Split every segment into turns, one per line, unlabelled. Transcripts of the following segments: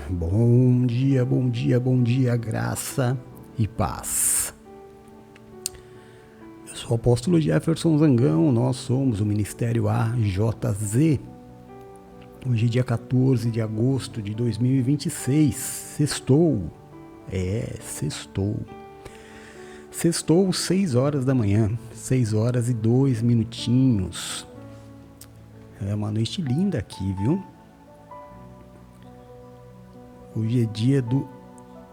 Bom dia, bom dia, bom dia, graça e paz. Eu sou o apóstolo Jefferson Zangão, nós somos o Ministério AJZ. Hoje é dia 14 de agosto de 2026, sextou, sextou. Sextou 6 horas da manhã, 6 horas e 2 minutinhos. É uma noite linda aqui, viu? Hoje é dia do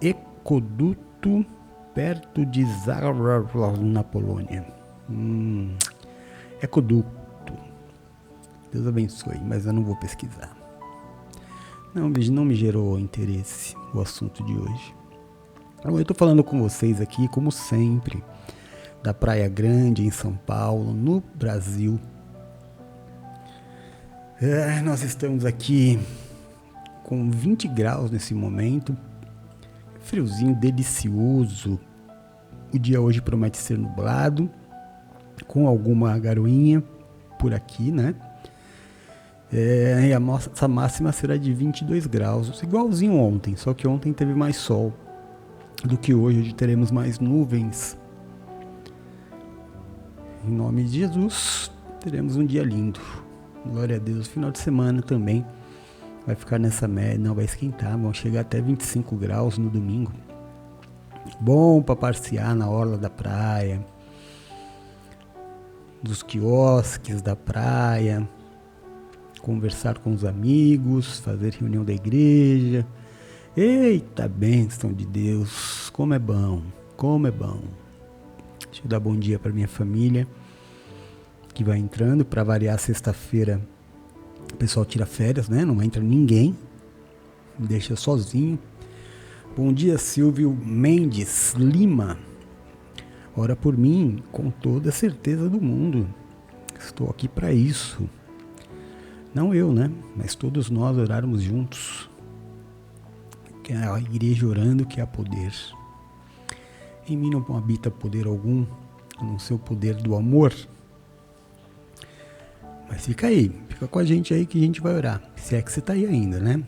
Ecoduto, perto de Zagreb, na Polônia. Ecoduto. Deus abençoe, mas eu não vou pesquisar. Não me gerou interesse o assunto de hoje. Eu estou falando com vocês aqui, como sempre, da Praia Grande, em São Paulo, no Brasil. Nós estamos aqui com 20 graus nesse momento, friozinho delicioso. O dia hoje promete ser nublado, com alguma garoinha por aqui, né? E a nossa máxima será de 22 graus, igualzinho ontem, só que ontem teve mais sol do que hoje. Hoje teremos mais nuvens. Em nome de Jesus, teremos um dia lindo. Glória a Deus. Final de semana também vai ficar nessa média, não vai esquentar, vão chegar até 25 graus no domingo. Bom para passear na orla da praia, dos quiosques da praia, conversar com os amigos, fazer reunião da igreja. Eita, bênção de Deus, como é bom, como é bom. Deixa eu dar bom dia para minha família que vai entrando. Para variar, sexta-feira o pessoal tira férias, né? Não entra ninguém, me deixa sozinho. Bom dia, Silvio Mendes Lima. Ora por mim, com toda a certeza do mundo. Estou aqui para isso. Não eu, né? Mas todos nós orarmos juntos. Que é a igreja orando, que há poder. Em mim não habita poder algum, a não ser o poder do amor. Mas fica aí, fica com a gente aí que a gente vai orar. Se é que você está aí ainda, né?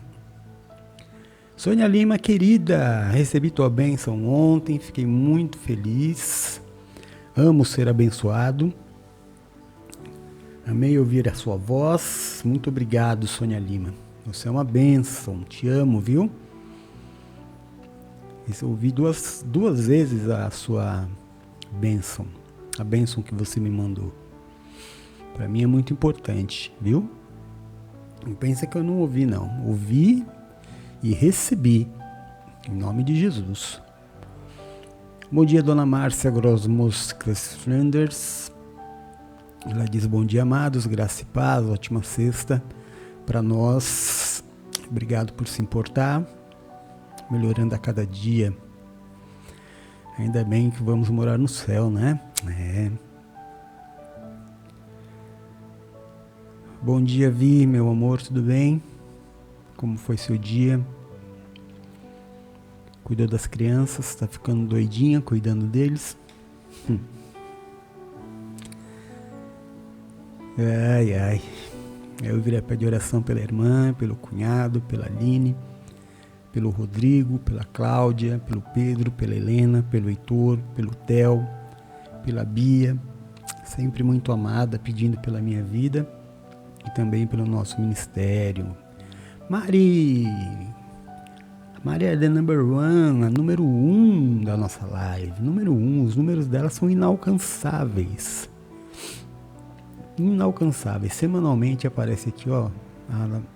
Sônia Lima, querida, recebi tua bênção ontem, fiquei muito feliz. Amo ser abençoado. Amei ouvir a sua voz. Muito obrigado, Sônia Lima. Você é uma bênção, te amo, viu? Eu ouvi duas vezes a sua bênção, a bênção que você me mandou. Para mim é muito importante, viu? Não pensa que eu não ouvi, não. Ouvi e recebi, em nome de Jesus. Bom dia, dona Márcia Grosmoscas Flanders. Ela diz: bom dia, amados, graça e paz, ótima sexta para nós. Obrigado por se importar, melhorando a cada dia. Ainda bem que vamos morar no céu, né? Bom dia, Vi, meu amor, tudo bem? Como foi seu dia? Cuidou das crianças? Tá ficando doidinha cuidando deles? Ai. Eu virei pedir oração pela irmã, pelo cunhado, pela Aline, pelo Rodrigo, pela Cláudia, pelo Pedro, pela Helena, pelo Heitor, pelo Theo, pela Bia, sempre muito amada, pedindo pela minha vida e também pelo nosso ministério. Mari é the number one, a número 1 da nossa live, número 1, os números dela são inalcançáveis. Semanalmente aparece aqui, ó,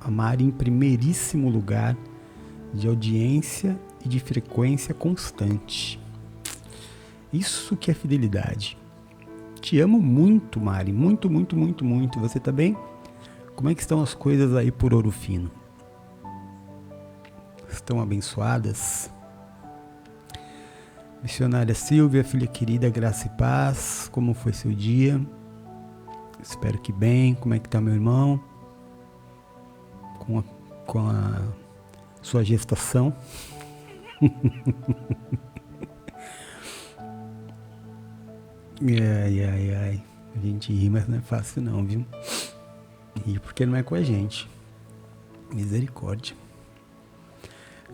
a Mari em primeiríssimo lugar de audiência e de frequência constante. Isso que é fidelidade. Te amo muito, Mari, muito. Você tá bem? Como é que estão as coisas aí por Ouro Fino? Estão abençoadas? Missionária Silvia, filha querida, graça e paz, como foi seu dia? Espero que bem. Como é que tá meu irmão? Com a sua gestação? Ai. A gente ri, mas não é fácil não, viu? Ri porque não é com a gente. Misericórdia.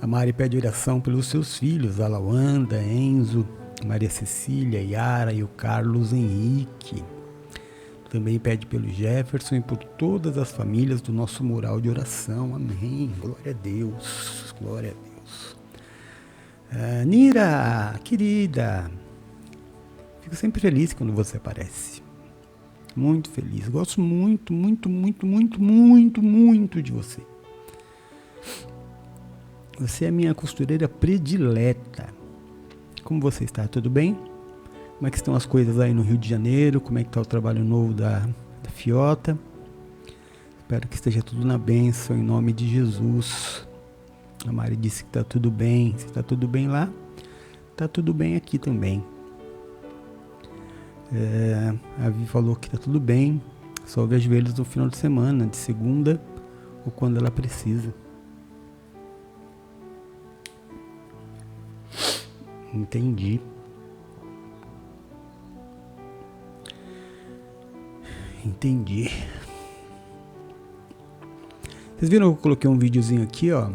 A Mari pede oração pelos seus filhos, a Lawanda, Enzo, Maria Cecília, Yara e o Carlos Henrique. Também pede pelo Jefferson e por todas as famílias do nosso mural de oração. Amém. Glória a Deus. Glória a Deus. Nira, querida, fico sempre feliz quando você aparece. Muito feliz. Gosto muito, muito, muito, muito, muito, muito de você. Você é a minha costureira predileta. Como você está? Tudo bem? Como é que estão as coisas aí no Rio de Janeiro? Como é que está o trabalho novo da Fiota? Espero que esteja tudo na bênção, em nome de Jesus. A Mari disse que está tudo bem. Se está tudo bem lá, está tudo bem aqui também. A Vi falou que está tudo bem. Só vejo eles no final de semana, de segunda ou quando ela precisa. Entendi. Vocês viram que eu coloquei um videozinho aqui, ó.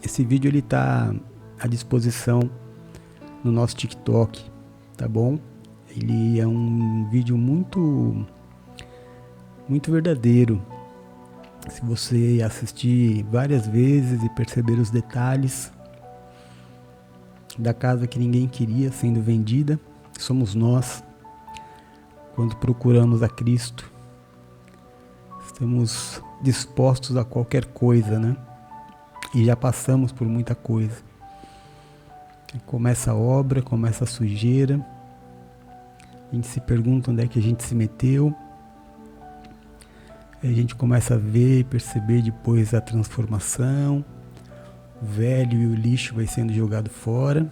Esse vídeo ele tá à disposição no nosso TikTok, tá bom? Ele é um vídeo muito verdadeiro. Se você assistir várias vezes e perceber os detalhes da casa que ninguém queria sendo vendida, somos nós. Quando procuramos a Cristo, estamos dispostos a qualquer coisa, né? E já passamos por muita coisa. Começa a obra, começa a sujeira. A gente se pergunta onde é que a gente se meteu. A gente começa a ver e perceber depois a transformação. O velho e o lixo vai sendo jogado fora.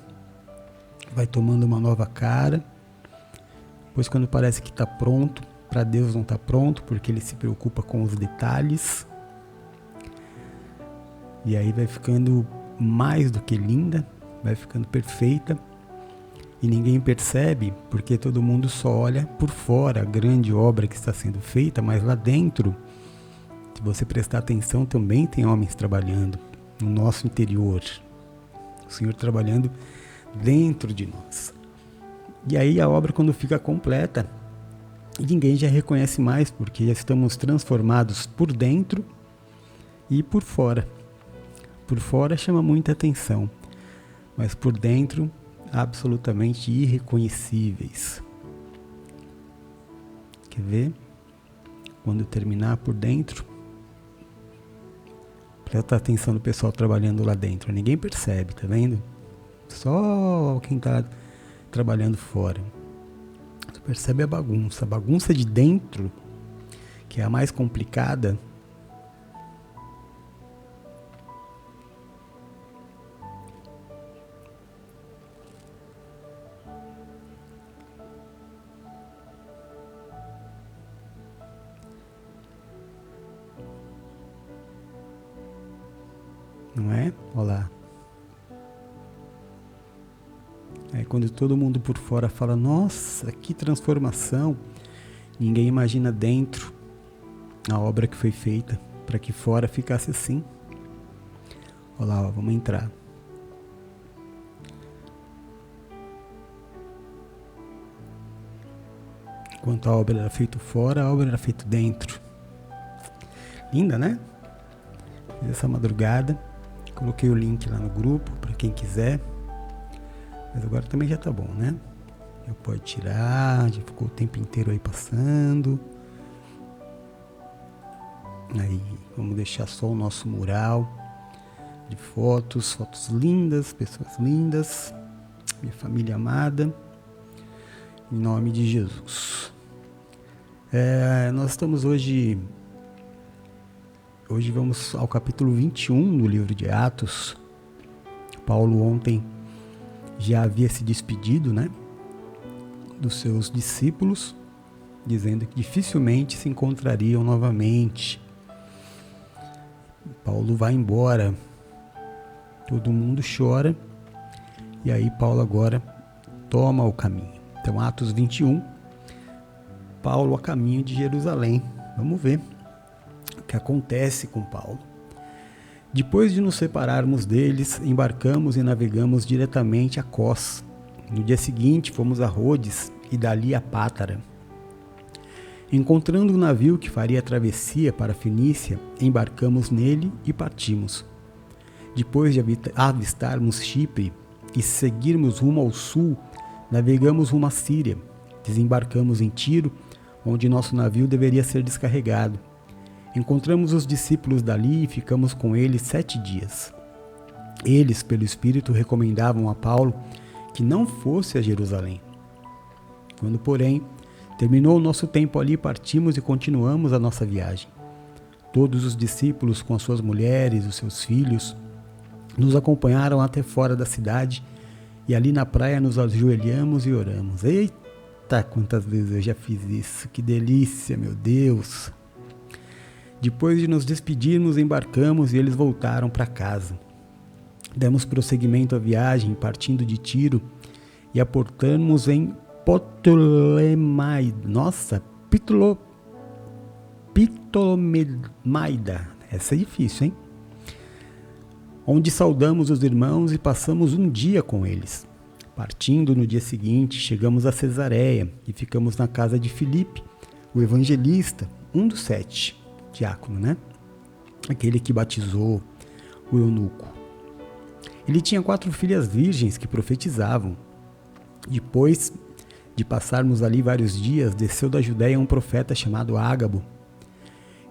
Vai tomando uma nova cara. Depois, quando parece que está pronto, para Deus não está pronto, porque Ele se preocupa com os detalhes. E aí vai ficando mais do que linda, vai ficando perfeita. E ninguém percebe, porque todo mundo só olha por fora a grande obra que está sendo feita, mas lá dentro, se você prestar atenção, também tem homens trabalhando no nosso interior. O Senhor trabalhando dentro de nós. E aí a obra, quando fica completa, ninguém já reconhece mais, porque já estamos transformados por dentro e por fora. Por fora chama muita atenção, mas por dentro, absolutamente irreconhecíveis. Quer ver? Quando terminar por dentro, presta atenção no pessoal trabalhando lá dentro. Ninguém percebe, tá vendo? Só quem está trabalhando fora. Você percebe a bagunça de dentro, que é a mais complicada. Não é? Olha lá. Aí quando todo mundo por fora fala, nossa, que transformação, ninguém imagina dentro a obra que foi feita para que fora ficasse assim. Olha lá, ó, vamos entrar. Enquanto a obra era feita fora, a obra era feita dentro. Linda, né? Fiz essa madrugada. Coloquei o link lá no grupo para quem quiser. Mas agora também já tá bom, né? Já pode tirar, já ficou o tempo inteiro aí passando. Aí vamos deixar só o nosso mural de fotos lindas, pessoas lindas, minha família amada, em nome de Jesus. Nós estamos hoje vamos ao capítulo 21 do livro de Atos. Paulo ontem já havia se despedido, né, dos seus discípulos, dizendo que dificilmente se encontrariam novamente. Paulo vai embora, todo mundo chora, e aí Paulo agora toma o caminho. Então, Atos 21, Paulo a caminho de Jerusalém. Vamos ver o que acontece com Paulo. Depois de nos separarmos deles, embarcamos e navegamos diretamente a Cós. No dia seguinte, fomos a Rhodes e dali a Pátara. Encontrando um navio que faria a travessia para a Fenícia, embarcamos nele e partimos. Depois de avistarmos Chipre e seguirmos rumo ao sul, navegamos rumo à Síria. Desembarcamos em Tiro, onde nosso navio deveria ser descarregado. Encontramos os discípulos dali e ficamos com eles 7 dias. Eles, pelo Espírito, recomendavam a Paulo que não fosse a Jerusalém. Quando, porém, terminou o nosso tempo ali, partimos e continuamos a nossa viagem. Todos os discípulos, com as suas mulheres e os seus filhos, nos acompanharam até fora da cidade e ali na praia nos ajoelhamos e oramos. Eita, quantas vezes eu já fiz isso, que delícia, meu Deus! Depois de nos despedirmos, embarcamos e eles voltaram para casa. Demos prosseguimento à viagem, partindo de Tiro e aportamos em Ptolemaida. Essa é difícil, hein? Onde saudamos os irmãos e passamos um dia com eles. Partindo no dia seguinte, chegamos a Cesareia e ficamos na casa de Filipe, o evangelista, um dos 7, diácono, né? Aquele que batizou o eunuco. Ele tinha 4 filhas virgens que profetizavam. Depois de passarmos ali vários dias, desceu da Judéia um profeta chamado Ágabo.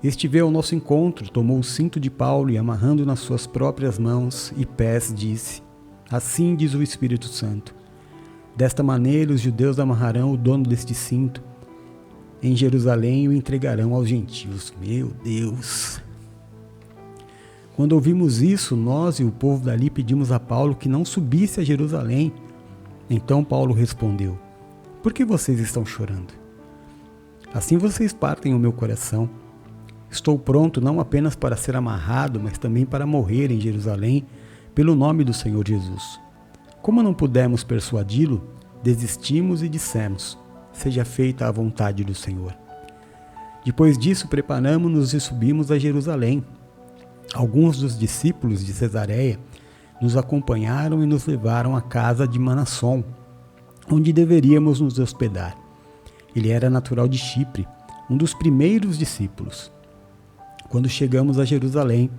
Este veio ao nosso encontro, tomou o cinto de Paulo e, amarrando nas suas próprias mãos e pés, disse: Assim diz o Espírito Santo: Desta maneira os judeus amarrarão o dono deste cinto em Jerusalém e o entregarão aos gentios. Meu Deus! Quando ouvimos isso, nós e o povo dali pedimos a Paulo que não subisse a Jerusalém. Então Paulo respondeu: Por que vocês estão chorando? Assim vocês partem o meu coração. Estou pronto não apenas para ser amarrado, mas também para morrer em Jerusalém pelo nome do Senhor Jesus. Como não pudemos persuadi-lo, desistimos e dissemos: Seja feita a vontade do Senhor. Depois disso, preparamos-nos e subimos a Jerusalém. Alguns dos discípulos de Cesareia nos acompanharam e nos levaram à casa de Manasson, onde deveríamos nos hospedar. Ele era natural de Chipre, um dos primeiros discípulos. Quando chegamos a Jerusalém,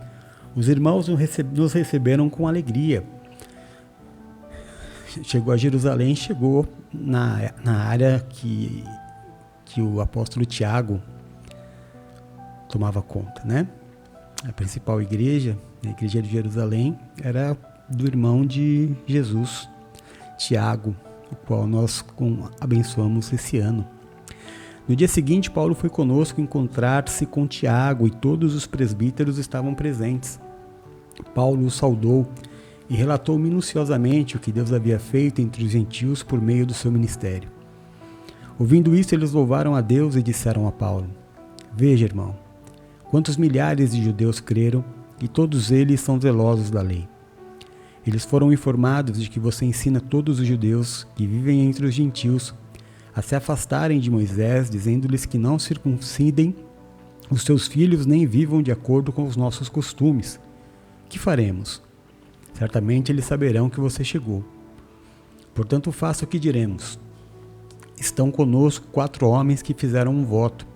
os irmãos nos receberam com alegria. Chegou a Jerusalém, chegou na área que o apóstolo Tiago tomava conta, né? A principal igreja, a igreja de Jerusalém, era do irmão de Jesus, Tiago, o qual nós abençoamos esse ano. No dia seguinte, Paulo foi conosco encontrar-se com Tiago e todos os presbíteros estavam presentes. Paulo os saudou e relatou minuciosamente o que Deus havia feito entre os gentios por meio do seu ministério. Ouvindo isso, eles louvaram a Deus e disseram a Paulo: Veja, irmão, quantos milhares de judeus creram e todos eles são zelosos da lei. Eles foram informados de que você ensina todos os judeus que vivem entre os gentios a se afastarem de Moisés, dizendo-lhes que não circuncidem os seus filhos nem vivam de acordo com os nossos costumes. Que faremos? Certamente eles saberão que você chegou. Portanto, faça o que diremos. Estão conosco 4 homens que fizeram um voto.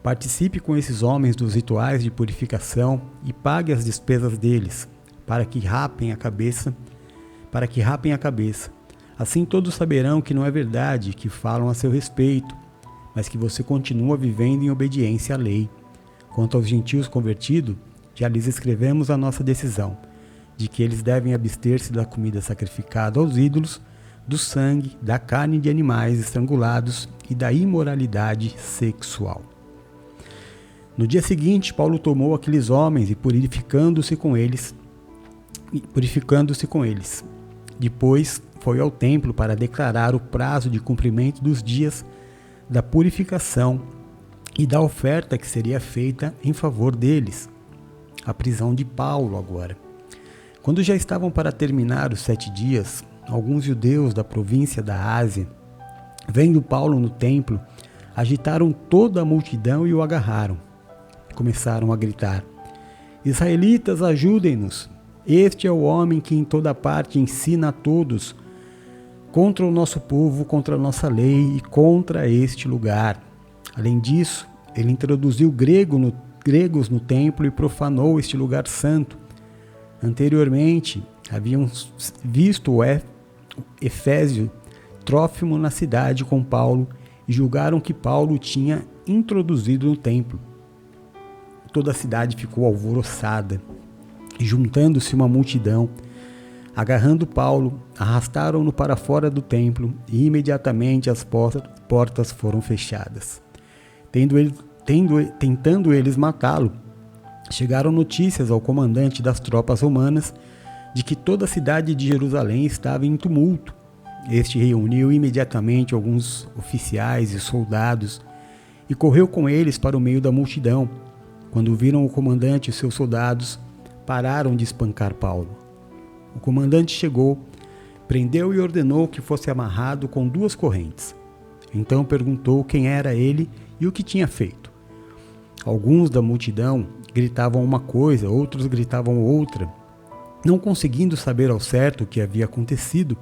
Participe com esses homens dos rituais de purificação e pague as despesas deles, para que rapem a cabeça. Assim todos saberão que não é verdade que falam a seu respeito, mas que você continua vivendo em obediência à lei. Quanto aos gentios convertidos, já lhes escrevemos a nossa decisão, de que eles devem abster-se da comida sacrificada aos ídolos, do sangue, da carne de animais estrangulados e da imoralidade sexual. No dia seguinte, Paulo tomou aqueles homens e purificando-se com eles. Depois foi ao templo para declarar o prazo de cumprimento dos dias da purificação e da oferta que seria feita em favor deles. A prisão de Paulo agora. Quando já estavam para terminar os 7 dias, alguns judeus da província da Ásia, vendo Paulo no templo, agitaram toda a multidão e o agarraram. Começaram a gritar: Israelitas, ajudem-nos. Este é o homem que em toda parte ensina a todos contra o nosso povo, contra a nossa lei e contra este lugar. Além disso, ele introduziu gregos no templo e profanou este lugar santo. Anteriormente, haviam visto o Efésio Trófimo na cidade com Paulo e julgaram que Paulo tinha introduzido no templo. Toda a cidade ficou alvoroçada e, juntando-se uma multidão, agarrando Paulo, arrastaram-no para fora do templo e imediatamente as portas foram fechadas. Tentando eles matá-lo, chegaram notícias ao comandante das tropas romanas de que toda a cidade de Jerusalém estava em tumulto. Este reuniu imediatamente alguns oficiais e soldados e correu com eles para o meio da multidão. Quando viram o comandante e seus soldados, pararam de espancar Paulo. O comandante chegou, prendeu e ordenou que fosse amarrado com 2 correntes. Então perguntou quem era ele e o que tinha feito. Alguns da multidão gritavam uma coisa, outros gritavam outra. Não conseguindo saber ao certo o que havia acontecido,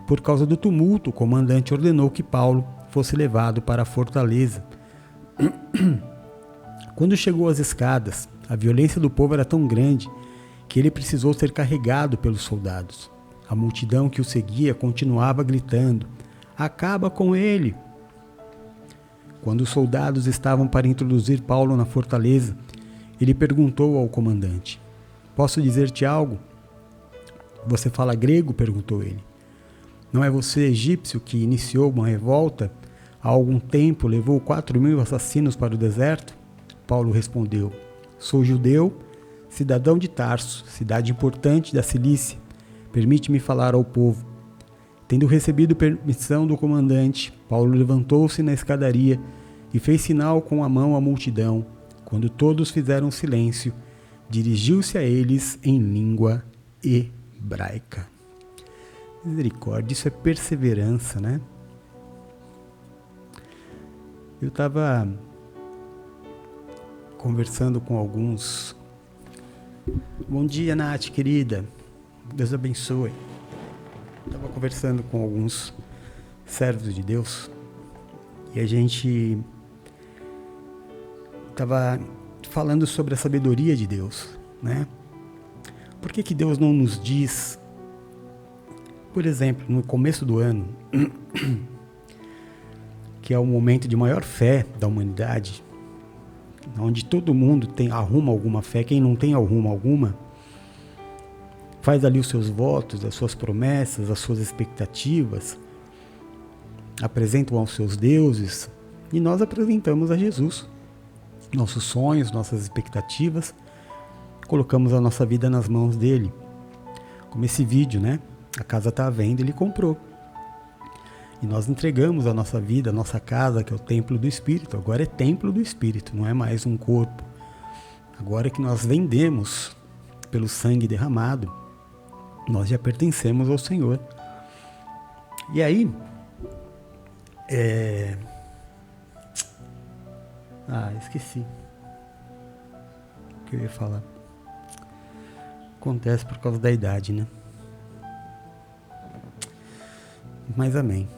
por causa do tumulto, o comandante ordenou que Paulo fosse levado para a fortaleza. Quando chegou às escadas, a violência do povo era tão grande que ele precisou ser carregado pelos soldados. A multidão que o seguia continuava gritando: "Acaba com ele!" Quando os soldados estavam para introduzir Paulo na fortaleza, ele perguntou ao comandante: "Posso dizer-te algo?" "Você fala grego?" perguntou ele. "Não é você egípcio que iniciou uma revolta? Há algum tempo levou 4.000 assassinos para o deserto?" Paulo respondeu: "Sou judeu, cidadão de Tarso, cidade importante da Cilícia. Permite-me falar ao povo." Tendo recebido permissão do comandante, Paulo levantou-se na escadaria e fez sinal com a mão à multidão. Quando todos fizeram silêncio, dirigiu-se a eles em língua hebraica. Misericórdia, isso é perseverança, né? Eu estava conversando com alguns. Bom dia, Nath, querida. Deus abençoe. Estava conversando com alguns servos de Deus e a gente estava falando sobre a sabedoria de Deus, né? Por que Deus não nos diz, por exemplo, no começo do ano, que é o momento de maior fé da humanidade, onde todo mundo arruma alguma fé, quem não tem arruma alguma, faz ali os seus votos, as suas promessas, as suas expectativas, apresentam aos seus deuses, e nós apresentamos a Jesus nossos sonhos, nossas expectativas, colocamos a nossa vida nas mãos dele. Como esse vídeo, né? A casa está à venda, ele comprou. E nós entregamos a nossa vida, a nossa casa, que é o templo do Espírito. Agora é templo do Espírito, não é mais um corpo. Agora que nós vendemos pelo sangue derramado, nós já pertencemos ao Senhor. E aí, esqueci o que eu ia falar. Acontece por causa da idade, né? Mas amém.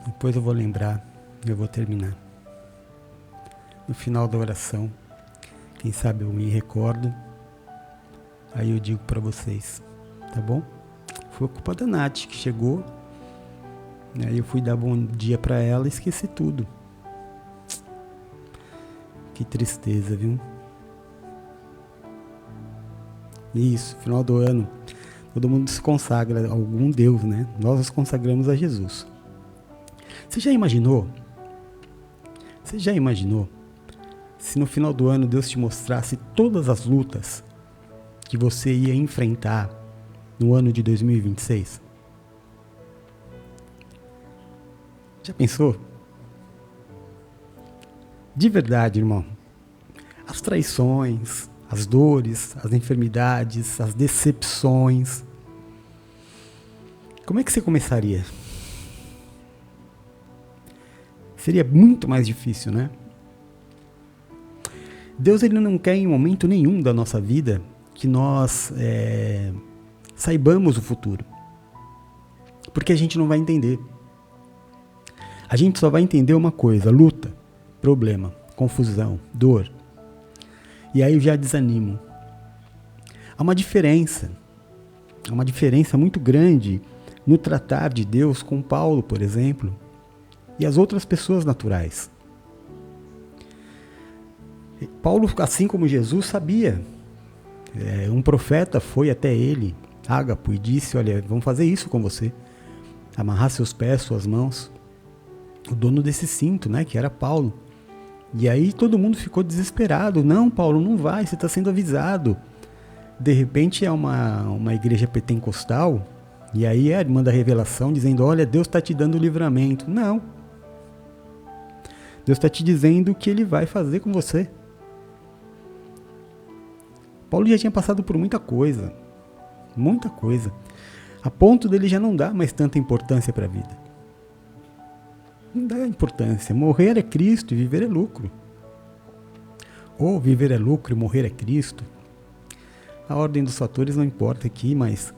Depois eu vou lembrar, eu vou terminar. No final da oração, quem sabe eu me recordo, aí eu digo para vocês, tá bom? Foi culpa da Nath que chegou, aí eu fui dar bom dia para ela e esqueci tudo. Que tristeza, viu? Isso, final do ano, todo mundo se consagra a algum Deus, né? Nós nos consagramos a Jesus. Você já imaginou se no final do ano Deus te mostrasse todas as lutas que você ia enfrentar no ano de 2026? Já pensou? De verdade, irmão. As traições, as dores, as enfermidades, as decepções. Como é que você começaria? Seria muito mais difícil, né? Deus ele não quer em momento nenhum da nossa vida que nós saibamos o futuro. Porque a gente não vai entender. A gente só vai entender uma coisa: luta, problema, confusão, dor. E aí eu já desanimo. Há uma diferença muito grande no tratar de Deus com Paulo, por exemplo, e as outras pessoas naturais. Paulo, assim como Jesus, sabia. Um profeta foi até ele, Ágapo, e disse: olha, vamos fazer isso com você. Amarrar seus pés, suas mãos. O dono desse cinto, né, que era Paulo. E aí todo mundo ficou desesperado. Não, Paulo, não vai, você está sendo avisado. De repente é uma igreja pentecostal, e aí é a irmã da revelação dizendo: olha, Deus está te dando o livramento. Não. Deus está te dizendo o que ele vai fazer com você. Paulo já tinha passado por muita coisa, a ponto dele já não dar mais tanta importância para a vida. Não dá importância. Morrer é Cristo e viver é lucro. Ou viver é lucro e morrer é Cristo. A ordem dos fatores não importa aqui, mas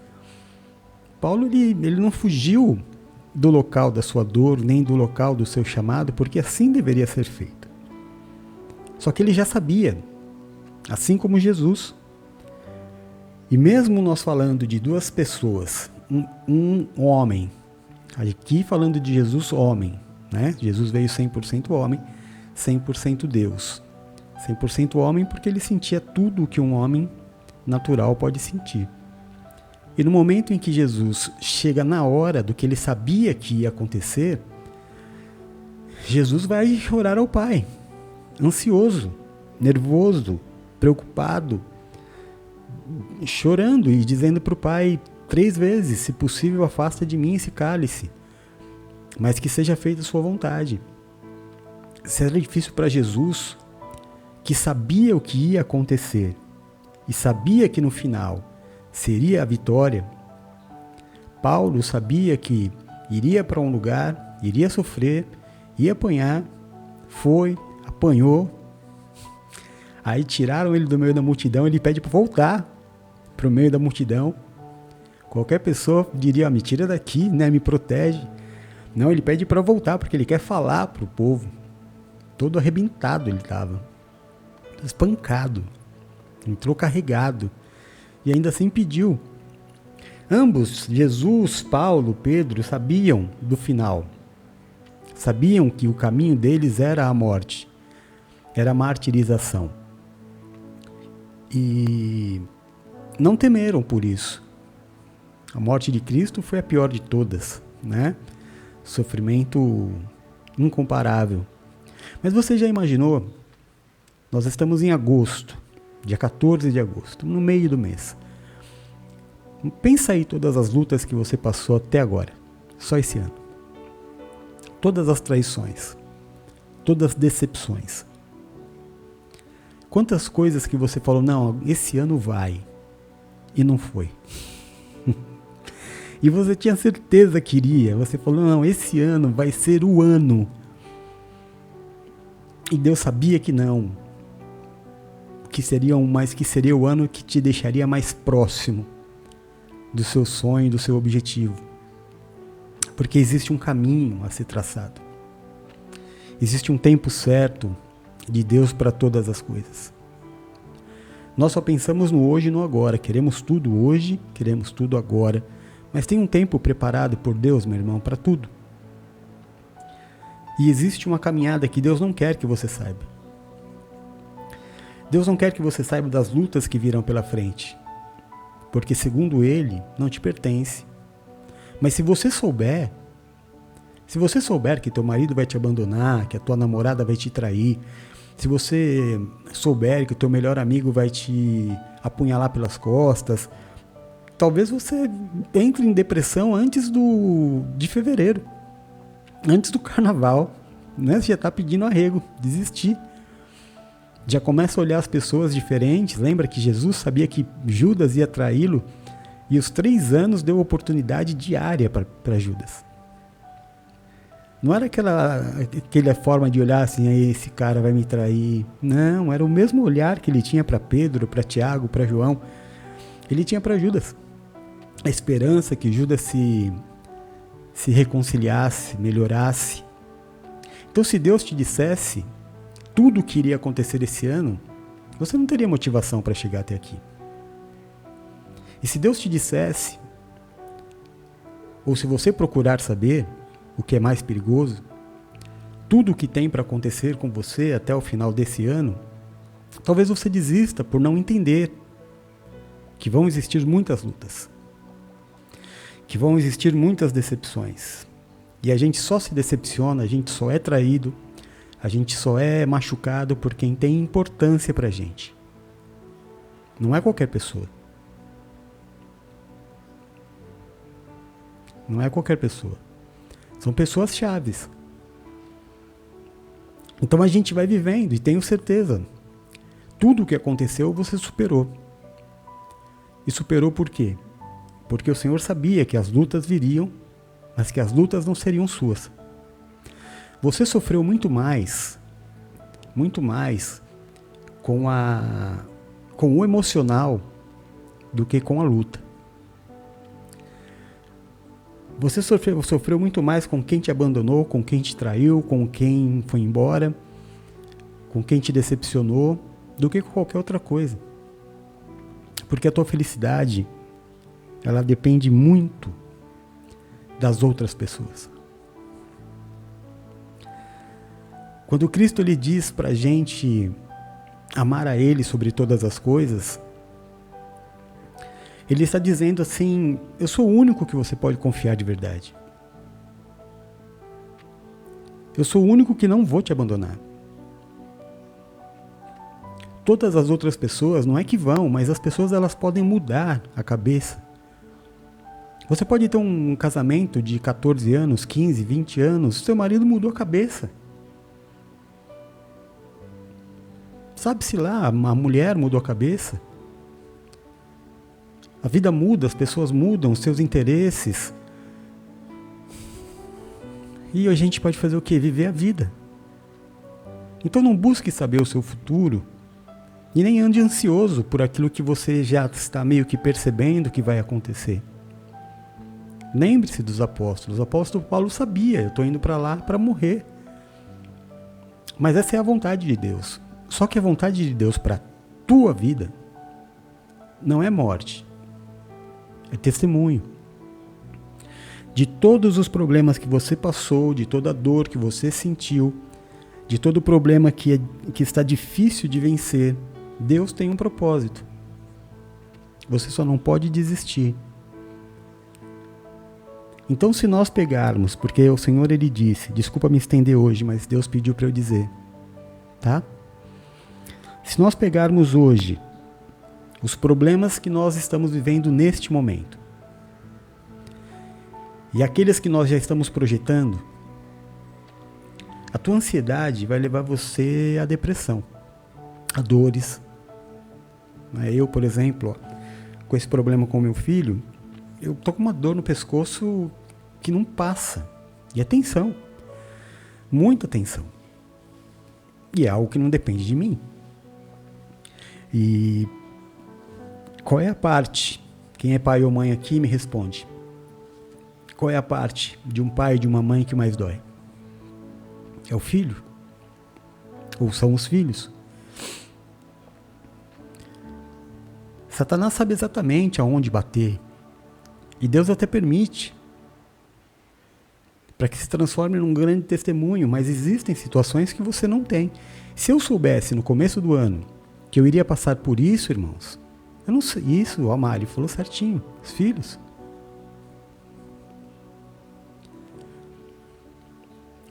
Paulo ele não fugiu do local da sua dor, nem do local do seu chamado, porque assim deveria ser feito. Só que ele já sabia, assim como Jesus. E mesmo nós falando de duas pessoas, um homem, aqui falando de Jesus homem, né? Jesus veio 100% homem, 100% Deus. 100% homem porque ele sentia tudo o que um homem natural pode sentir. E no momento em que Jesus chega na hora do que ele sabia que ia acontecer, Jesus vai orar ao Pai, ansioso, nervoso, preocupado, chorando e dizendo para o Pai 3 vezes: se possível, afasta de mim esse cálice, mas que seja feita a sua vontade. Se era difícil para Jesus, que sabia o que ia acontecer e sabia que no final seria a vitória, Paulo sabia que iria para um lugar, iria sofrer, ia apanhar, foi, apanhou, aí tiraram ele do meio da multidão, ele pede para voltar para o meio da multidão. Qualquer pessoa diria: me tira daqui, né, me protege. Não, ele pede para voltar porque ele quer falar para o povo. Todo arrebentado ele estava, espancado, entrou carregado e ainda assim pediu. Ambos, Jesus, Paulo, Pedro, sabiam do final. Sabiam que o caminho deles era a morte, era a martirização. E não temeram por isso. A morte de Cristo foi a pior de todas, né? Sofrimento incomparável. Mas você já imaginou? Nós estamos em agosto, dia 14 de agosto, no meio do mês. Pensa aí todas as lutas que você passou até agora, só esse ano. Todas as traições, todas as decepções. Quantas coisas que você falou: não, esse ano vai, e não foi. E você tinha certeza que iria. Você falou: não, esse ano vai ser o ano. E Deus sabia que não. Que seria o ano que te deixaria mais próximo do seu sonho, do seu objetivo. Porque existe um caminho a ser traçado. Existe um tempo certo de Deus para todas as coisas. Nós só pensamos no hoje e no agora. Queremos tudo hoje, queremos tudo agora. Mas tem um tempo preparado por Deus, meu irmão, para tudo. E existe uma caminhada que Deus não quer que você saiba. Deus não quer que você saiba das lutas que virão pela frente. Porque, segundo Ele, não te pertence. Mas se você souber que teu marido vai te abandonar, que a tua namorada vai te trair, se você souber que o teu melhor amigo vai te apunhalar pelas costas, talvez você entre em depressão antes de fevereiro, antes do carnaval, né? Você já está pedindo arrego, desistir. Já começa a olhar as pessoas diferentes. Lembra que Jesus sabia que Judas ia traí-lo e os 3 anos deu oportunidade diária para Judas. Não era aquela forma de olhar assim, aí esse cara vai me trair. Não, era o mesmo olhar que ele tinha para Pedro, para Tiago, para João. Ele tinha para Judas. A esperança que Judas se reconciliasse, melhorasse. Então, se Deus te dissesse tudo o que iria acontecer esse ano, você não teria motivação para chegar até aqui. E se Deus te dissesse, ou se você procurar saber o que é mais perigoso, tudo o que tem para acontecer com você até o final desse ano, talvez você desista por não entender que vão existir muitas lutas, que vão existir muitas decepções. E a gente só se decepciona, a gente só é traído, a gente só é machucado por quem tem importância pra gente. Não é qualquer pessoa. Não é qualquer pessoa. São pessoas chaves. Então a gente vai vivendo e tenho certeza, tudo o que aconteceu você superou. E superou por quê? Porque o Senhor sabia que as lutas viriam, mas que as lutas não seriam suas. Você sofreu muito mais com o emocional do que com a luta. Você sofreu muito mais com quem te abandonou, com quem te traiu, com quem foi embora, com quem te decepcionou, do que com qualquer outra coisa. Porque a tua felicidade, ela depende muito das outras pessoas. Quando Cristo lhe diz pra gente amar a Ele sobre todas as coisas, Ele está dizendo assim, eu sou o único que você pode confiar de verdade. Eu sou o único que não vou te abandonar. Todas as outras pessoas, não é que vão, mas as pessoas elas podem mudar a cabeça. Você pode ter um casamento de 14 anos, 15, 20 anos, seu marido mudou a cabeça. Sabe-se lá, a mulher mudou a cabeça. A vida muda, as pessoas mudam, os seus interesses. E a gente pode fazer o quê? Viver a vida. Então não busque saber o seu futuro e nem ande ansioso por aquilo que você já está meio que percebendo que vai acontecer. Lembre-se dos apóstolos. O apóstolo Paulo sabia, eu estou indo para lá para morrer. Mas essa é a vontade de Deus. Só que a vontade de Deus para a tua vida não é morte. É testemunho. De todos os problemas que você passou, de toda a dor que você sentiu, de todo o problema que está difícil de vencer, Deus tem um propósito. Você só não pode desistir. Então, se nós pegarmos, porque o Senhor ele disse, desculpa me estender hoje, mas Deus pediu para eu dizer, tá? Se nós pegarmos hoje os problemas que nós estamos vivendo neste momento e aqueles que nós já estamos projetando, a tua ansiedade vai levar você à depressão, a dores. Eu, por exemplo, com esse problema com o meu filho, eu tô com uma dor no pescoço que não passa. E é tensão. Muita tensão. E é algo que não depende de mim. E qual é a parte? Quem é pai ou mãe aqui me responde. Qual é a parte de um pai e de uma mãe que mais dói? É o filho? Ou são os filhos? Satanás sabe exatamente aonde bater. E Deus até permite, para que se transforme num grande testemunho, mas existem situações que você não tem. Se eu soubesse no começo do ano que eu iria passar por isso, irmãos, eu não sei, isso o Amário falou certinho, os filhos.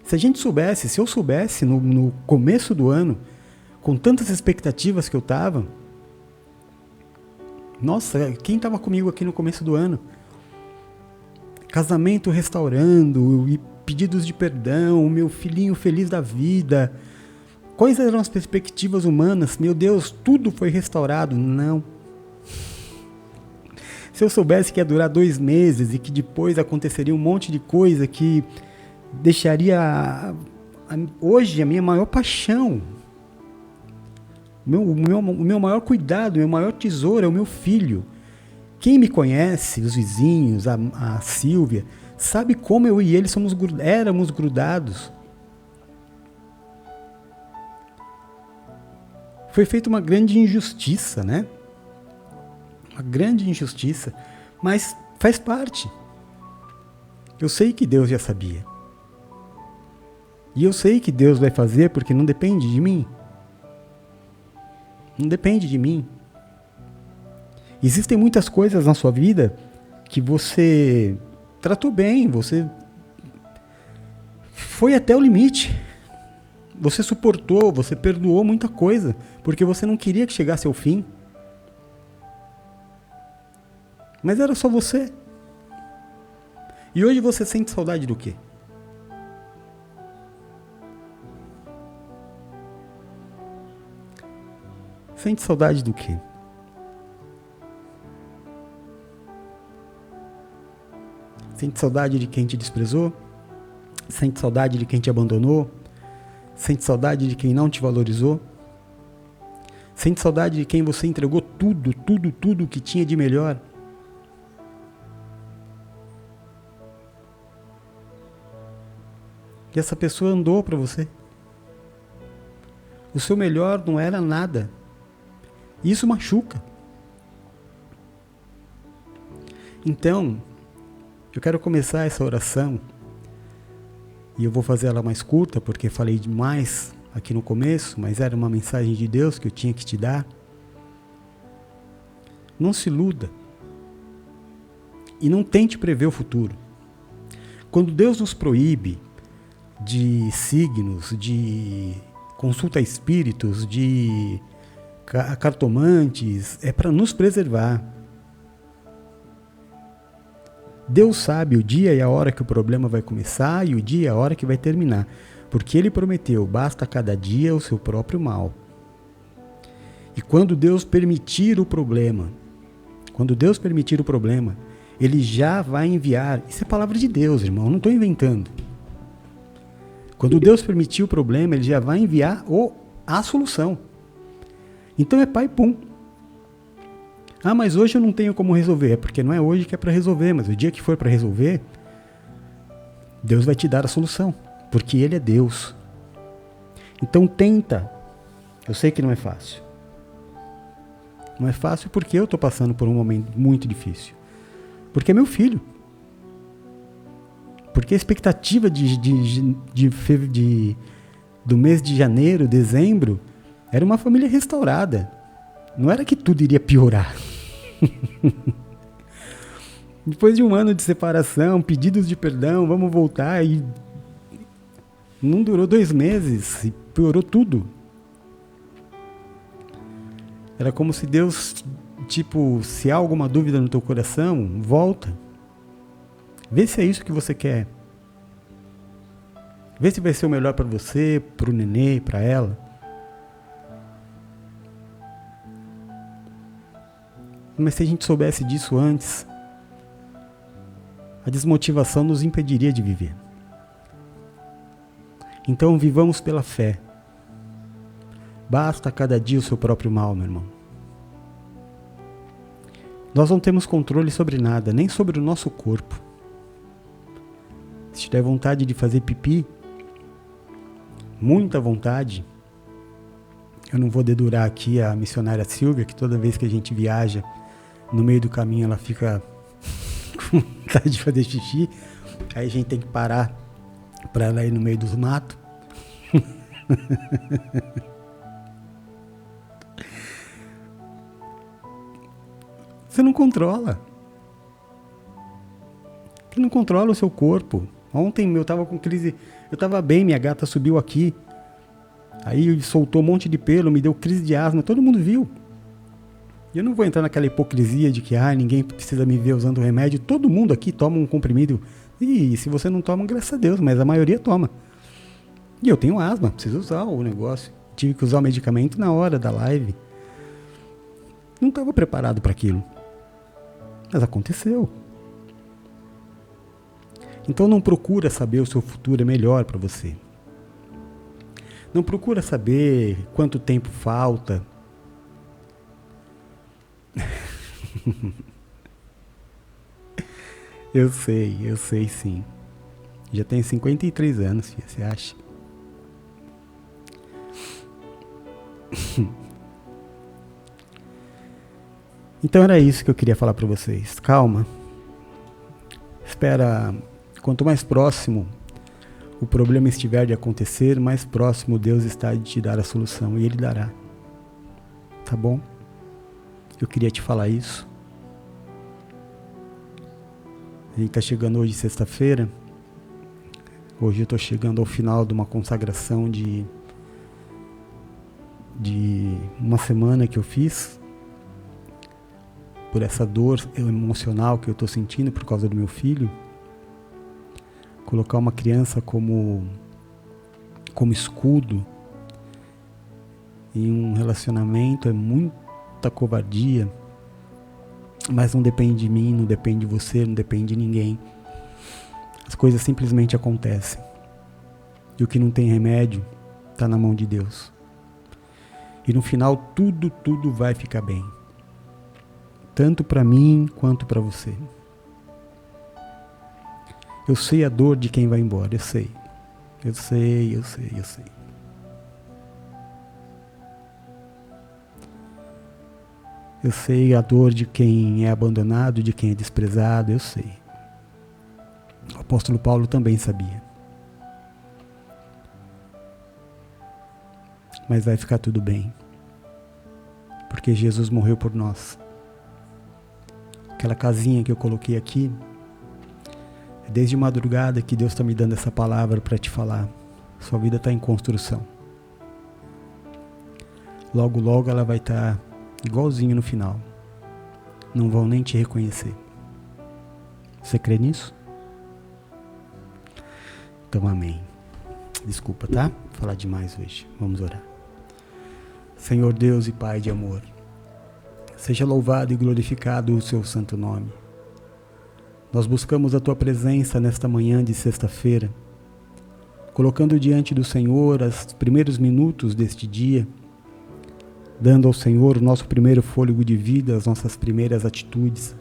Se a gente soubesse, se eu soubesse no começo do ano, com tantas expectativas que eu estava, nossa, quem estava comigo aqui no começo do ano? Casamento restaurando, e pedidos de perdão, o meu filhinho feliz da vida. Quais eram as perspectivas humanas? Meu Deus, tudo foi restaurado? Não. Se eu soubesse que ia durar 2 meses e que depois aconteceria um monte de coisa que deixaria hoje a minha maior paixão, o meu maior cuidado, o meu maior tesouro é o meu filho. Quem me conhece, os vizinhos, a Silvia, sabe como eu e ele éramos grudados. Foi feita uma grande injustiça, né? Uma grande injustiça, mas faz parte. Eu sei que Deus já sabia. E eu sei que Deus vai fazer porque não depende de mim. Não depende de mim. Existem muitas coisas na sua vida que você tratou bem, você foi até o limite. Você suportou, você perdoou muita coisa, porque você não queria que chegasse ao fim. Mas era só você. E hoje você sente saudade do quê? Sente saudade do quê? Sente saudade de quem te desprezou? Sente saudade de quem te abandonou? Sente saudade de quem não te valorizou? Sente saudade de quem você entregou tudo que tinha de melhor? E essa pessoa andou para você. O seu melhor não era nada. Isso machuca. Então, eu quero começar essa oração, e eu vou fazer ela mais curta, porque falei demais aqui no começo, mas era uma mensagem de Deus que eu tinha que te dar. Não se iluda. E não tente prever o futuro. Quando Deus nos proíbe de signos, de consulta a espíritos, de cartomantes, é para nos preservar. Deus sabe o dia e a hora que o problema vai começar e o dia e a hora que vai terminar. Porque Ele prometeu, basta cada dia o seu próprio mal. E quando Deus permitir o problema, Ele já vai enviar. Isso é palavra de Deus, irmão, não estou inventando. Quando Deus permitir o problema, Ele já vai enviar a solução. Então é pai pum. Ah, mas hoje eu não tenho como resolver. É porque não é hoje que é para resolver, mas o dia que for para resolver, Deus vai te dar a solução, porque Ele é Deus. Então tenta. Eu sei que não é fácil. Não é fácil porque eu estou passando por um momento muito difícil. Porque é meu filho. Porque a expectativa do mês de janeiro, dezembro, era uma família restaurada. Não era que tudo iria piorar. Depois de um ano de separação, pedidos de perdão, vamos voltar, e não durou 2 meses e piorou tudo. Era como se Deus, se há alguma dúvida no teu coração, volta. Vê se é isso que você quer. Vê se vai ser o melhor para você, para o nenê, para ela. Mas se a gente soubesse disso antes, a desmotivação nos impediria de viver. Então vivamos pela fé. Basta cada dia o seu próprio mal, meu irmão. Nós não temos controle sobre nada, nem sobre o nosso corpo. Se tiver vontade de fazer pipi, muita vontade, eu não vou dedurar aqui a missionária Silvia, que toda vez que a gente viaja, no meio do caminho ela fica com vontade de fazer xixi, aí a gente tem que parar para ela ir no meio dos matos. Você não controla. Você não controla o seu corpo. Ontem eu tava com crise, eu tava bem, minha gata subiu aqui, aí soltou um monte de pelo, me deu crise de asma, todo mundo viu. E eu não vou entrar naquela hipocrisia de que ninguém precisa me ver usando remédio. Todo mundo aqui toma um comprimido. E se você não toma, graças a Deus, mas a maioria toma. E eu tenho asma, preciso usar o negócio. Tive que usar o medicamento na hora da live. Não estava preparado para aquilo. Mas aconteceu. Então não procura saber o seu futuro é melhor para você. Não procura saber quanto tempo falta. Eu sei sim. Já tenho 53 anos, filha, você acha? Então era isso que eu queria falar para vocês. Calma. Espera, quanto mais próximo o problema estiver de acontecer, mais próximo Deus está de te dar a solução, e Ele dará. Tá bom? Eu queria te falar isso. A gente está chegando hoje, sexta-feira. Hoje eu estou chegando ao final de uma consagração de uma semana que eu fiz, por essa dor emocional que eu estou sentindo por causa do meu filho. Colocar uma criança como escudo em um relacionamento é muita covardia, mas não depende de mim, não depende de você, não depende de ninguém. As coisas simplesmente acontecem. E o que não tem remédio está na mão de Deus. E no final tudo vai ficar bem. Tanto para mim quanto para você. Eu sei a dor de quem vai embora, eu sei. Eu sei. Eu sei a dor de quem é abandonado, de quem é desprezado, eu sei. O apóstolo Paulo também sabia. Mas vai ficar tudo bem. Porque Jesus morreu por nós. Aquela casinha que eu coloquei aqui, é desde madrugada que Deus está me dando essa palavra para te falar. Sua vida está em construção. Logo, logo ela vai estar igualzinho no final. Não vão nem te reconhecer. Você crê nisso? Então amém. Desculpa, tá? Vou falar demais hoje. Vamos orar. Senhor Deus e Pai de amor, seja louvado e glorificado o seu santo nome. Nós buscamos a tua presença nesta manhã de sexta-feira, colocando diante do Senhor os primeiros minutos deste dia, dando ao Senhor o nosso primeiro fôlego de vida, as nossas primeiras atitudes,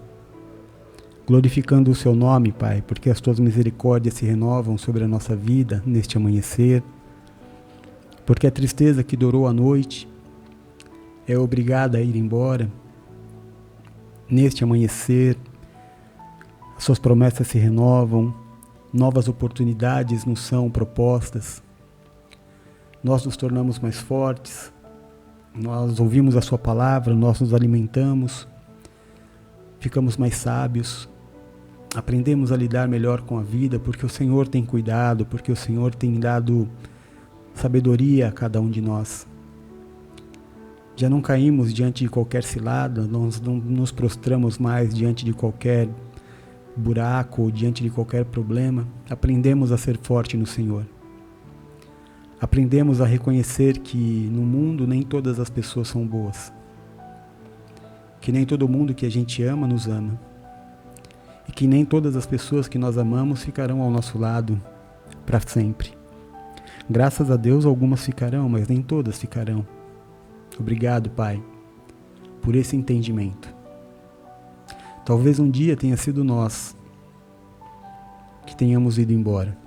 glorificando o seu nome, Pai, porque as tuas misericórdias se renovam sobre a nossa vida neste amanhecer, porque a tristeza que durou a noite é obrigada a ir embora. Neste amanhecer, as suas promessas se renovam, novas oportunidades nos são propostas. Nós nos tornamos mais fortes, nós ouvimos a sua palavra, nós nos alimentamos, ficamos mais sábios, aprendemos a lidar melhor com a vida, porque o Senhor tem cuidado, porque o Senhor tem dado sabedoria a cada um de nós. Já não caímos diante de qualquer cilada, nós não nos prostramos mais diante de qualquer buraco ou diante de qualquer problema. Aprendemos a ser forte no Senhor. Aprendemos a reconhecer que no mundo nem todas as pessoas são boas. Que nem todo mundo que a gente ama nos ama. E que nem todas as pessoas que nós amamos ficarão ao nosso lado para sempre. Graças a Deus algumas ficarão, mas nem todas ficarão. Obrigado, Pai, por esse entendimento. Talvez um dia tenha sido nós que tenhamos ido embora.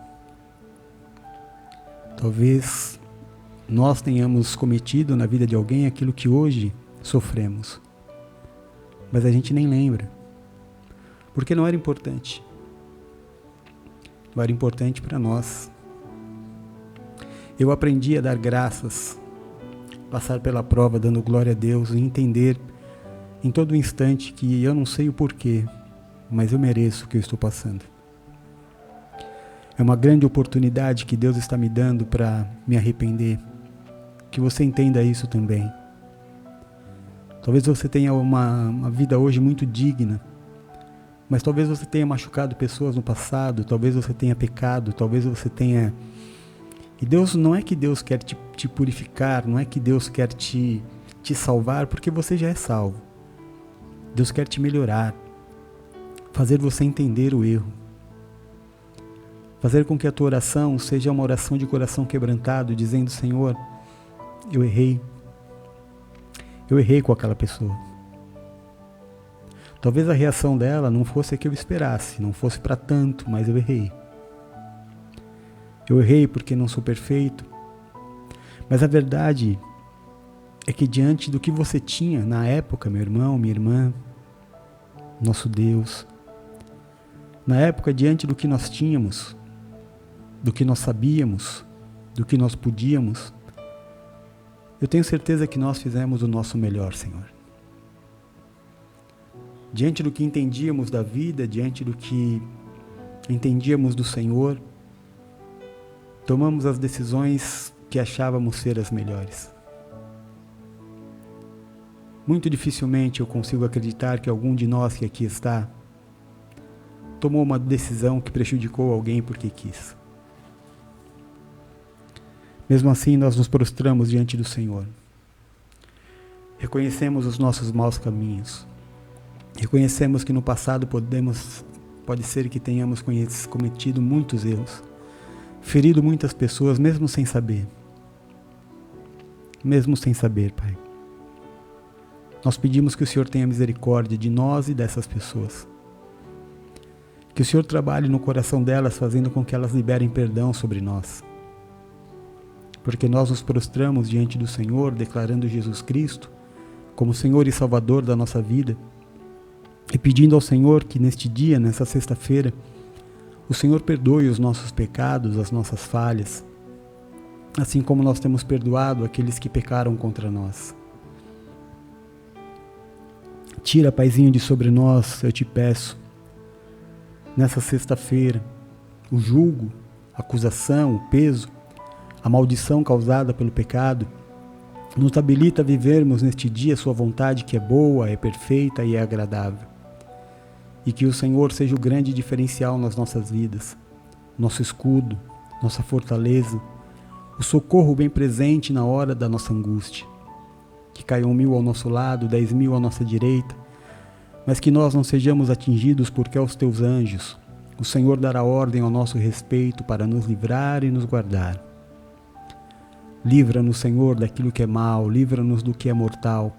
Talvez nós tenhamos cometido na vida de alguém aquilo que hoje sofremos. Mas a gente nem lembra. Porque não era importante. Não era importante para nós. Eu aprendi a dar graças, passar pela prova dando glória a Deus e entender em todo instante que eu não sei o porquê, mas eu mereço o que eu estou passando. É uma grande oportunidade que Deus está me dando para me arrepender. Que você entenda isso também. Talvez você tenha uma vida hoje muito digna, mas talvez você tenha machucado pessoas no passado, talvez você tenha pecado, talvez você tenha... E Deus, não é que Deus quer te purificar, não é que Deus quer te salvar, porque você já é salvo. Deus quer te melhorar, fazer você entender o erro. Fazer com que a tua oração seja uma oração de coração quebrantado, dizendo: Senhor, eu errei. Eu errei com aquela pessoa. Talvez a reação dela não fosse a que eu esperasse, não fosse para tanto, mas eu errei. Eu errei porque não sou perfeito. Mas a verdade é que diante do que você tinha na época, meu irmão, minha irmã, nosso Deus, na época, diante do que nós tínhamos, do que nós sabíamos, do que nós podíamos, eu tenho certeza que nós fizemos o nosso melhor, Senhor. Diante do que entendíamos da vida, diante do que entendíamos do Senhor, tomamos as decisões que achávamos ser as melhores. Muito dificilmente eu consigo acreditar que algum de nós que aqui está tomou uma decisão que prejudicou alguém porque quis. Mesmo assim, nós nos prostramos diante do Senhor. Reconhecemos os nossos maus caminhos. Reconhecemos que no passado pode ser que tenhamos cometido muitos erros, ferido muitas pessoas, mesmo sem saber. Mesmo sem saber, Pai. Nós pedimos que o Senhor tenha misericórdia de nós e dessas pessoas. Que o Senhor trabalhe no coração delas, fazendo com que elas liberem perdão sobre nós. Porque nós nos prostramos diante do Senhor, declarando Jesus Cristo como Senhor e Salvador da nossa vida, e pedindo ao Senhor que neste dia, nessa sexta-feira, o Senhor perdoe os nossos pecados, as nossas falhas, assim como nós temos perdoado aqueles que pecaram contra nós. Tira, Paizinho, de sobre nós, eu te peço, nessa sexta-feira, o julgo, a acusação, o peso, a maldição causada pelo pecado. Nos habilita a vivermos neste dia a sua vontade, que é boa, é perfeita e é agradável. E que o Senhor seja o grande diferencial nas nossas vidas, nosso escudo, nossa fortaleza, o socorro bem presente na hora da nossa angústia. Que caiam 1000 ao nosso lado, 10.000 à nossa direita, mas que nós não sejamos atingidos, porque aos teus anjos o Senhor dará ordem ao nosso respeito para nos livrar e nos guardar. Livra-nos, Senhor, daquilo que é mal, livra-nos do que é mortal.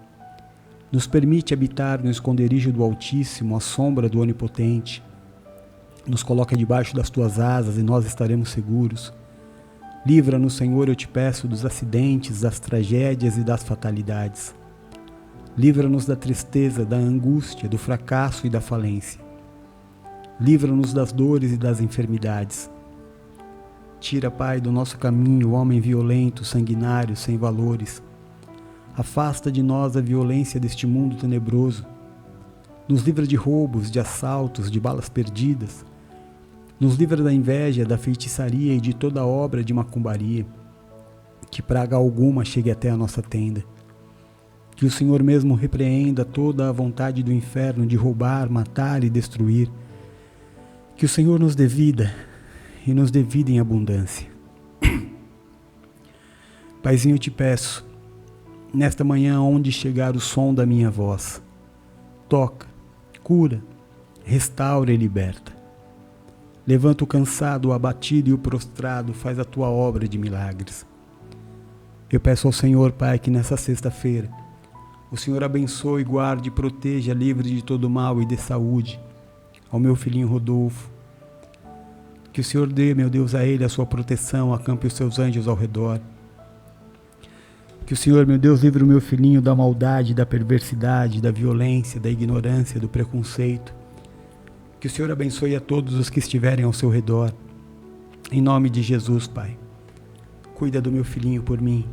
Nos permite habitar no esconderijo do Altíssimo, à sombra do Onipotente. Nos coloca debaixo das tuas asas e nós estaremos seguros. Livra-nos, Senhor, eu te peço, dos acidentes, das tragédias e das fatalidades. Livra-nos da tristeza, da angústia, do fracasso e da falência. Livra-nos das dores e das enfermidades. Tira, Pai, do nosso caminho o homem violento, sanguinário, sem valores. Afasta de nós a violência deste mundo tenebroso. Nos livra de roubos, de assaltos, de balas perdidas. Nos livra da inveja, da feitiçaria e de toda obra de macumbaria. Que praga alguma chegue até a nossa tenda. Que o Senhor mesmo repreenda toda a vontade do inferno de roubar, matar e destruir. Que o Senhor nos dê vida e nos dê vida em abundância. Paizinho, eu te peço, nesta manhã, onde chegar o som da minha voz, toca, cura, restaura e liberta. Levanta o cansado, o abatido e o prostrado, faz a tua obra de milagres. Eu peço ao Senhor, Pai, que nessa sexta-feira o Senhor abençoe, guarde, proteja, livre de todo mal e dê saúde ao meu filhinho Rodolfo. Que o Senhor dê, meu Deus, a ele a sua proteção, acampe os seus anjos ao redor. Que o Senhor, meu Deus, livre o meu filhinho da maldade, da perversidade, da violência, da ignorância, do preconceito. Que o Senhor abençoe a todos os que estiverem ao seu redor. Em nome de Jesus, Pai. Cuida do meu filhinho por mim.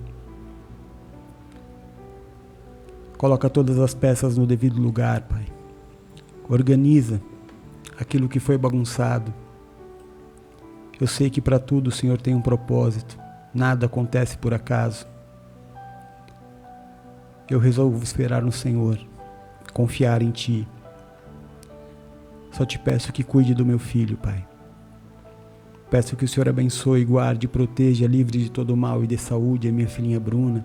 Coloca todas as peças no devido lugar, Pai. Organiza aquilo que foi bagunçado. Eu sei que para tudo o Senhor tem um propósito. Nada acontece por acaso. Eu resolvo esperar no Senhor, confiar em Ti. Só te peço que cuide do meu filho, Pai. Peço que o Senhor abençoe, guarde, proteja, livre de todo mal e dê saúde a minha filhinha Bruna.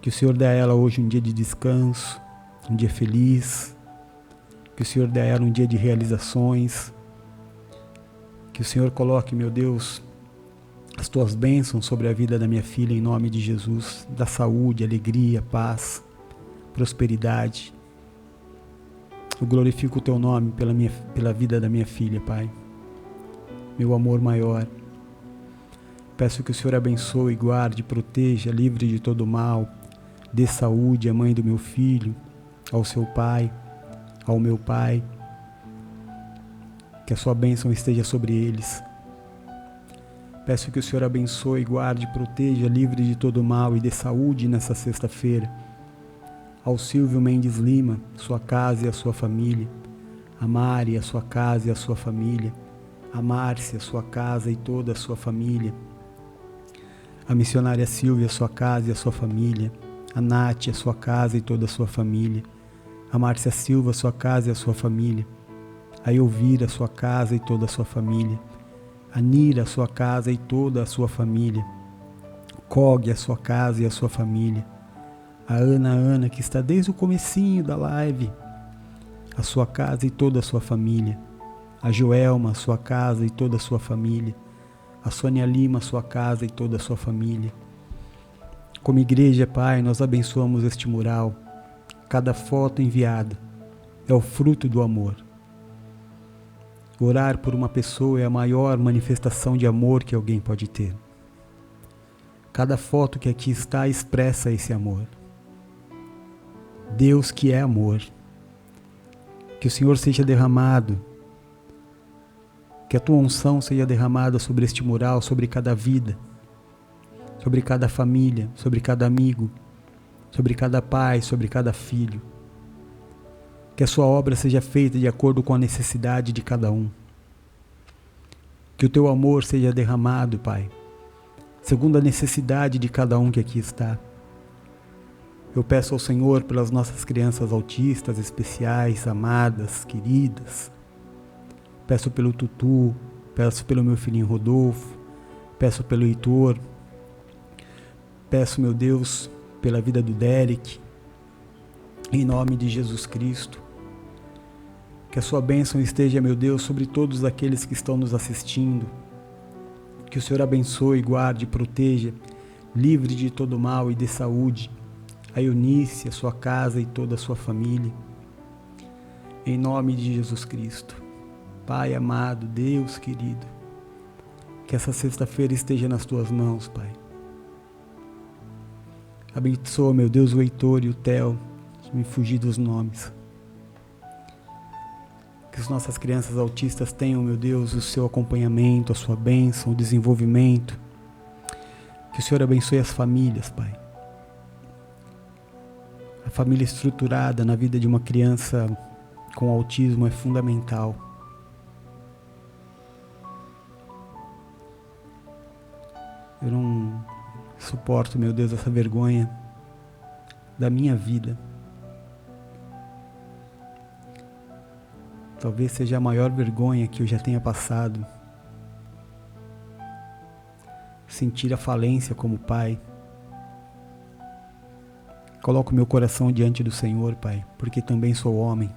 Que o Senhor dê a ela hoje um dia de descanso, um dia feliz. Que o Senhor dê a ela um dia de realizações. Que o Senhor coloque, meu Deus, as tuas bênçãos sobre a vida da minha filha, em nome de Jesus. Da saúde, alegria, paz, prosperidade. Eu glorifico o teu nome pela vida da minha filha, Pai. Meu amor maior. Peço que o Senhor abençoe, guarde, proteja, livre de todo mal. Dê saúde à mãe do meu filho, ao seu pai, ao meu pai. Que a sua bênção esteja sobre eles. Peço que o Senhor abençoe, guarde, proteja, livre de todo mal e dê saúde nessa sexta-feira. Ao Silvio Mendes Lima, sua casa e a sua família. A Mari, a sua casa e a sua família. A Márcia, sua casa e toda a sua família. A missionária Silvia, sua casa e a sua família. A Nath, a sua casa e toda a sua família. A Márcia Silva, sua casa e a sua família. A Elvira, sua casa e toda a sua família. A Nira, sua casa e toda a sua família. Cog, a sua casa e a sua família. A Ana, que está desde o comecinho da live. A sua casa e toda a sua família. A Joelma, sua casa e toda a sua família. A Sônia Lima, sua casa e toda a sua família. Como igreja, Pai, nós abençoamos este mural. Cada foto enviada é o fruto do amor. Orar por uma pessoa é a maior manifestação de amor que alguém pode ter. Cada foto que aqui está expressa esse amor. Deus que é amor. Que o Senhor seja derramado. Que a tua unção seja derramada sobre este mural, sobre cada vida, sobre cada família, sobre cada amigo, sobre cada pai, sobre cada filho. Que a sua obra seja feita de acordo com a necessidade de cada um. Que o teu amor seja derramado, Pai, segundo a necessidade de cada um que aqui está. Eu peço ao Senhor pelas nossas crianças autistas especiais, amadas, queridas. Peço pelo Tutu, peço pelo meu filhinho Rodolfo, peço pelo Heitor. Peço, meu Deus, pela vida do Derek, em nome de Jesus Cristo. Que a sua bênção esteja, meu Deus, sobre todos aqueles que estão nos assistindo. Que o Senhor abençoe, guarde, proteja, livre de todo mal e dê saúde a Eunice, a sua casa e toda a sua família. Em nome de Jesus Cristo. Pai amado, Deus querido, que essa sexta-feira esteja nas tuas mãos, Pai. Abençoa, meu Deus, o Heitor e o Theo, me fugir dos nomes. Que as nossas crianças autistas tenham, meu Deus, o seu acompanhamento, a sua bênção, o desenvolvimento. Que o Senhor abençoe as famílias, Pai. A família estruturada na vida de uma criança com autismo é fundamental. Eu não suporto, meu Deus, essa vergonha da minha vida. Talvez seja a maior vergonha que eu já tenha passado. Sentir a falência como pai. Coloco meu coração diante do Senhor, Pai, porque também sou homem,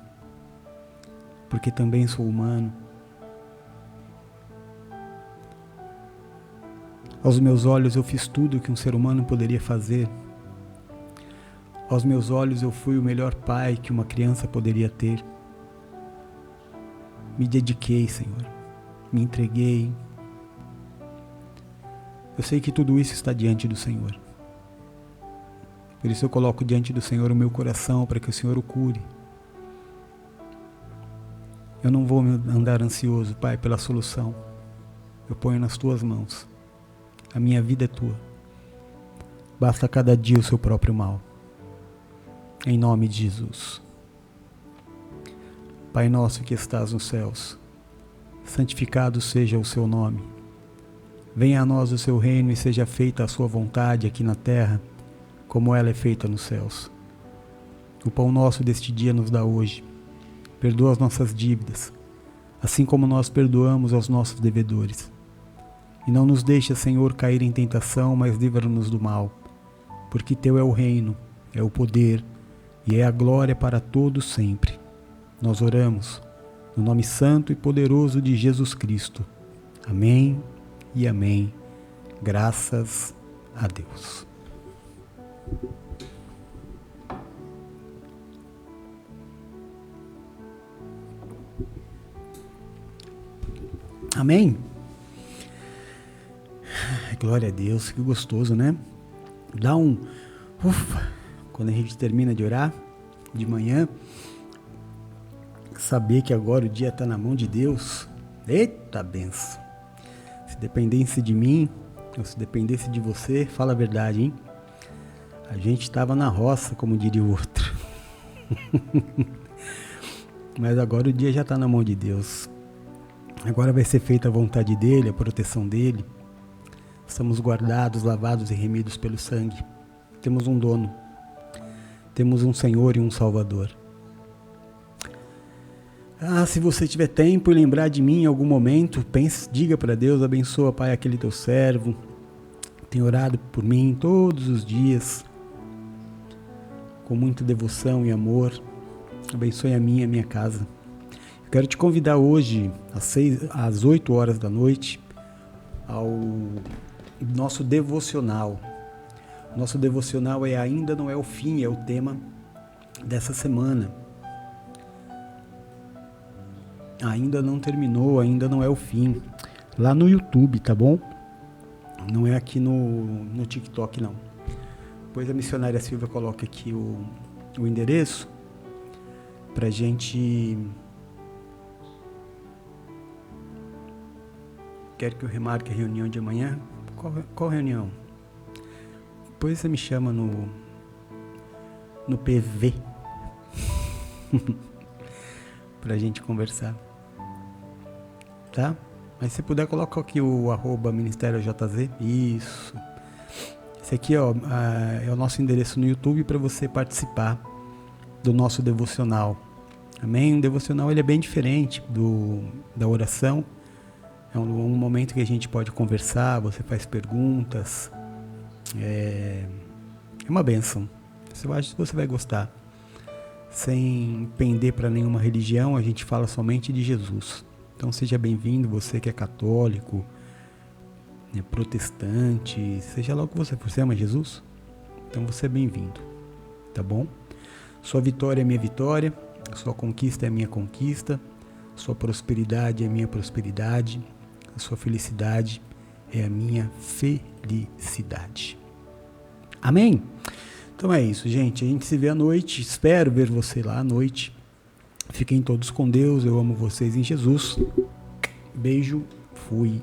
porque também sou humano. Aos meus olhos eu fiz tudo o que um ser humano poderia fazer. Aos meus olhos eu fui o melhor pai que uma criança poderia ter. Me dediquei, Senhor, me entreguei. Eu sei que tudo isso está diante do Senhor. Por isso eu coloco diante do Senhor o meu coração para que o Senhor o cure. Eu não vou andar ansioso, Pai, pela solução. Eu ponho nas tuas mãos. A minha vida é tua. Basta cada dia o seu próprio mal. Em nome de Jesus. Pai nosso que estás nos céus, santificado seja o seu nome. Venha a nós o seu reino e seja feita a sua vontade aqui na terra, como ela é feita nos céus. O pão nosso deste dia nos dá hoje. Perdoa as nossas dívidas, assim como nós perdoamos aos nossos devedores. E não nos deixa, Senhor, cair em tentação, mas livra-nos do mal. Porque teu é o reino, é o poder e é a glória para todos sempre. Nós oramos no nome santo e poderoso de Jesus Cristo. Amém e amém. Graças a Deus. Amém? Glória a Deus, que gostoso, né? Dá um ufa quando a gente termina de orar de manhã, saber que agora o dia está na mão de Deus. Eita benção! Se dependesse de mim, ou se dependesse de você, fala a verdade, hein? A gente estava na roça, como diria o outro. Mas agora o dia já está na mão de Deus. Agora vai ser feita a vontade dele, a proteção dele. Estamos guardados, lavados e remidos pelo sangue. Temos um dono. Temos um Senhor e um Salvador. Se você tiver tempo e lembrar de mim em algum momento, pense, diga para Deus: abençoa, Pai, aquele teu servo. Tem orado por mim todos os dias, com muita devoção e amor. Abençoe a mim e a minha casa. Eu quero te convidar hoje, às 8 horas da noite, ao nosso devocional. Nosso devocional Ainda Não É o Fim, é o tema dessa semana. Ainda não terminou, ainda não é o fim. Lá no YouTube, tá bom? Não é aqui no TikTok, não. Depois a missionária Silvia coloca aqui o endereço pra gente... Quer que eu remarque a reunião de amanhã? Qual reunião? Depois você me chama no PV pra gente conversar. Tá? Mas se puder, coloca aqui o @ministériojz. Isso. Esse aqui, ó, é o nosso endereço no YouTube para você participar do nosso devocional. Amém? O devocional ele é bem diferente da oração. É um momento que a gente pode conversar, você faz perguntas. É uma bênção. Eu acho que você vai gostar. Sem pender para nenhuma religião, a gente fala somente de Jesus. Então seja bem-vindo, você que é católico, protestante, seja lá o que você for. Você ama Jesus? Então você é bem-vindo, tá bom? Sua vitória é minha vitória, sua conquista é minha conquista, sua prosperidade é minha prosperidade, a sua felicidade é a minha felicidade. Amém? Então é isso, gente. A gente se vê à noite. Espero ver você lá à noite. Fiquem todos com Deus. Eu amo vocês em Jesus. Beijo. Fui.